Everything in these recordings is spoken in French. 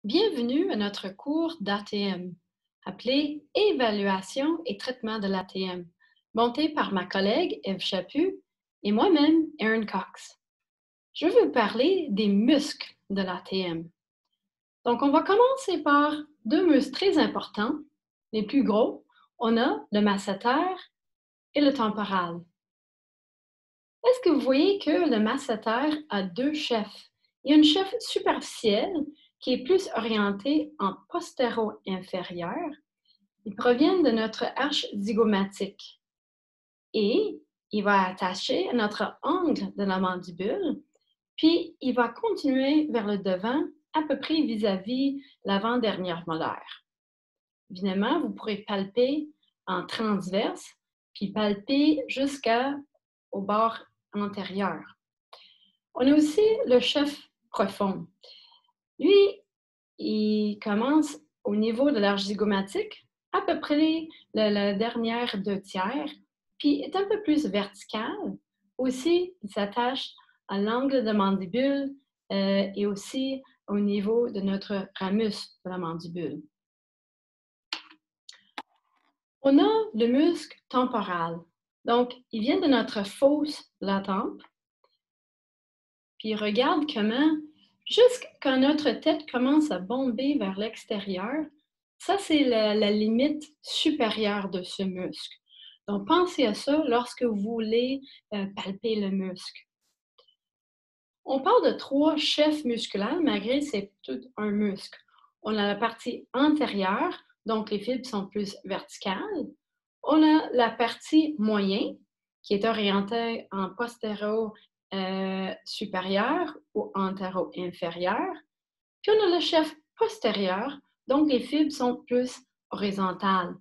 Bienvenue à notre cours d'ATM, appelé Évaluation et traitement de l'ATM, monté par ma collègue Eve Chaput et moi-même, Erin Cox. Je veux vous parler des muscles de l'ATM. Donc, on va commencer par deux muscles très importants, les plus gros. On a le masséter et le temporal. Est-ce que vous voyez que le masséter a deux chefs? Il y a une chef superficielle qui est plus orientée en postéro-inférieur. Ils proviennent de notre arche zygomatique et il va attacher à notre angle de la mandibule, puis il va continuer vers le devant, à peu près vis-à-vis l'avant-dernière molaire. Évidemment, vous pourrez palper en transverse, puis palper jusqu'au bord antérieur. On a aussi le chef profond. Lui, il commence au niveau de l'arche zygomatique, à peu près la dernière 2/3, puis est un peu plus vertical. Aussi, il s'attache à l'angle de mandibule et aussi au niveau de notre ramus de la mandibule. On a le muscle temporal. Donc, il vient de notre fosse de la tempe. Puis regarde comment, jusqu'à quand notre tête commence à bomber vers l'extérieur, ça c'est la limite supérieure de ce muscle. Donc, pensez à ça lorsque vous voulez palper le muscle. On parle de trois chefs musculaires, malgré que c'est tout un muscle. On a la partie antérieure, donc les fibres sont plus verticales. On a la partie moyenne, qui est orientée en postéro supérieur ou antéro-inférieur. Puis on a le chef postérieur, donc les fibres sont plus horizontales.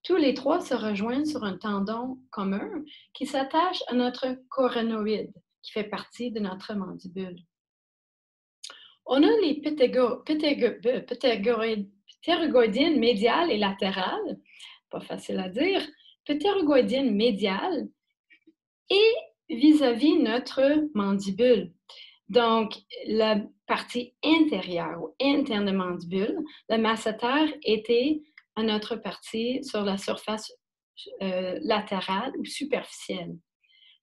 Tous les trois se rejoignent sur un tendon commun qui s'attache à notre coronoïde, qui fait partie de notre mandibule. On a les ptérygoïdiennes médiales et latérales, pas facile à dire, ptérygoïdiennes médiales et vis-à-vis notre mandibule. Donc, la partie intérieure ou interne de mandibule, le masséter était à notre partie sur la surface latérale ou superficielle.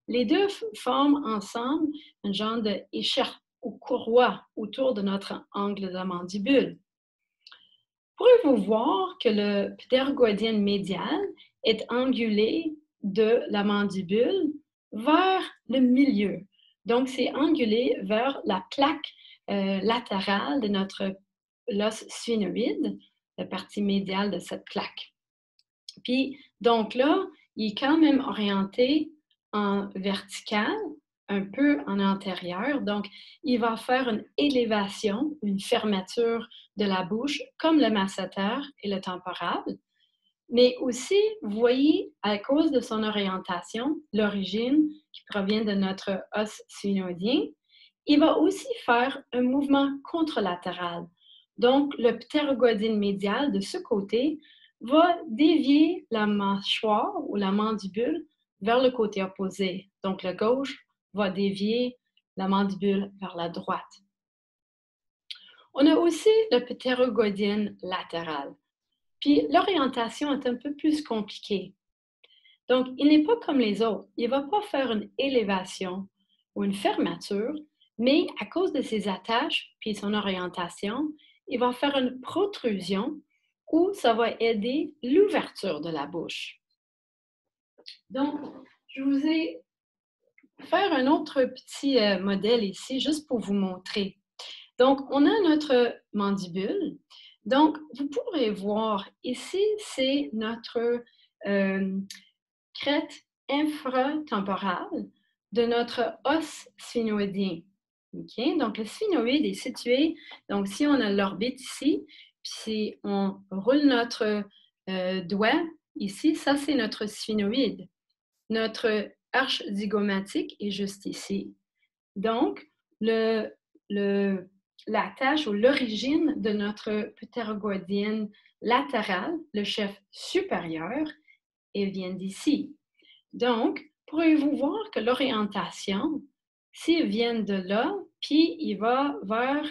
Les deux forment ensemble un genre d'écharpe ou courroie autour de notre angle de la mandibule. Pourrez-vous voir que le ptérygoïdien médial est angulé de la mandibule vers le milieu. Donc, c'est angulé vers la plaque latérale de notre l'os sphénoïde, la partie médiale de cette plaque. Puis, donc là, il est quand même orienté en vertical, un peu en antérieur. Donc, il va faire une élévation, une fermeture de la bouche, comme le masséter et le temporal. Mais aussi, vous voyez, à cause de son orientation, l'origine qui provient de notre os sphénoïdien, il va aussi faire un mouvement contralatéral. Donc, le ptérygoïdien médial de ce côté va dévier la mâchoire ou la mandibule vers le côté opposé. Donc, le gauche va dévier la mandibule vers la droite. On a aussi le ptérygoïdien latéral. Puis, l'orientation est un peu plus compliquée. Donc, il n'est pas comme les autres. Il ne va pas faire une élévation ou une fermeture, mais à cause de ses attaches puis son orientation, il va faire une protrusion où ça va aider l'ouverture de la bouche. Donc, je vous ai fait un autre petit modèle ici, juste pour vous montrer. Donc, on a notre mandibule. Donc, vous pourrez voir ici, c'est notre crête infratemporale de notre os sphénoïdien. Okay? Donc, le sphénoïde est situé, donc si on a l'orbite ici, puis si on roule notre doigt ici, ça c'est notre sphénoïde. Notre arche zygomatique est juste ici. Donc, l'attache ou l'origine de notre ptérygoïdienne latérale, le chef supérieur, elle vient d'ici. Donc, pourriez-vous voir que l'orientation, s'il vient de là, puis il va vers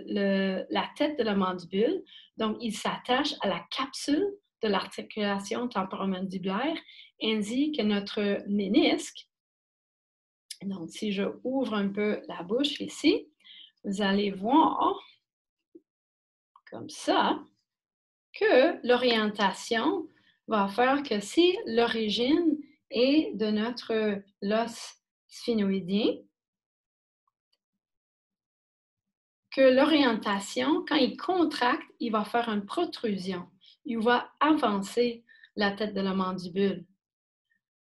la tête de la mandibule. Donc, il s'attache à la capsule de l'articulation temporomandibulaire ainsi que notre ménisque. Donc, si je ouvre un peu la bouche ici, vous allez voir, comme ça, que l'orientation va faire que si l'origine est de notre l'os sphénoïdien, que l'orientation, quand il contracte, il va faire une protrusion. Il va avancer la tête de la mandibule.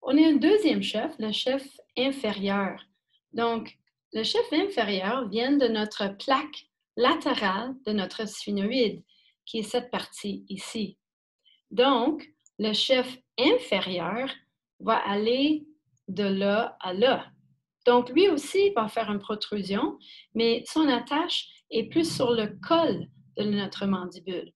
On a un deuxième chef, le chef inférieur. Donc, le chef inférieur vient de notre plaque latérale de notre sphénoïde, qui est cette partie ici. Donc, le chef inférieur va aller de là à là. Donc, lui aussi va faire une protrusion, mais son attache est plus sur le col de notre mandibule.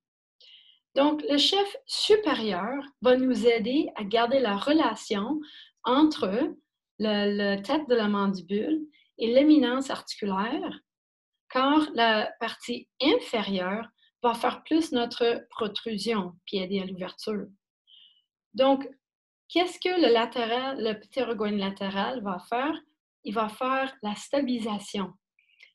Donc, le chef supérieur va nous aider à garder la relation entre la tête de la mandibule et l'éminence articulaire, car la partie inférieure va faire plus notre protrusion puis aider à l'ouverture. Donc, qu'est-ce que le ptérygoïde latéral va faire? Il va faire la stabilisation.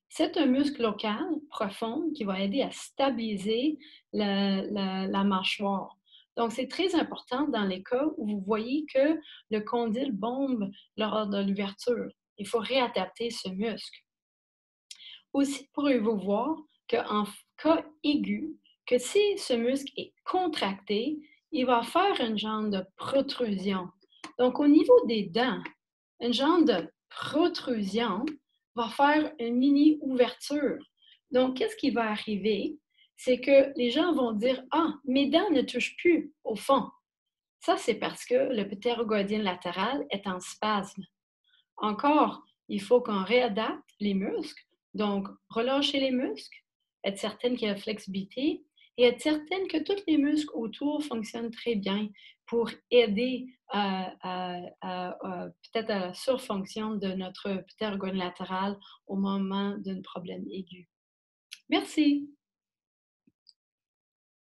C'est un muscle local profond qui va aider à stabiliser la mâchoire. Donc, c'est très important dans les cas où vous voyez que le condyle bombe lors de l'ouverture. Il faut réadapter ce muscle. Aussi, pourrez-vous voir qu'en cas aigu, que si ce muscle est contracté, il va faire une genre de protrusion. Donc, au niveau des dents, une genre de protrusion va faire une mini-ouverture. Donc, qu'est-ce qui va arriver? C'est que les gens vont dire « Ah, mes dents ne touchent plus au fond. » Ça, c'est parce que le ptérygoïdien latéral est en spasme. Encore, il faut qu'on réadapte les muscles. Donc, relâcher les muscles, être certaine qu'il y a la flexibilité et être certaine que tous les muscles autour fonctionnent très bien pour aider peut-être à la surfonction de notre ptérygoïde latéral au moment d'un problème aigu. Merci.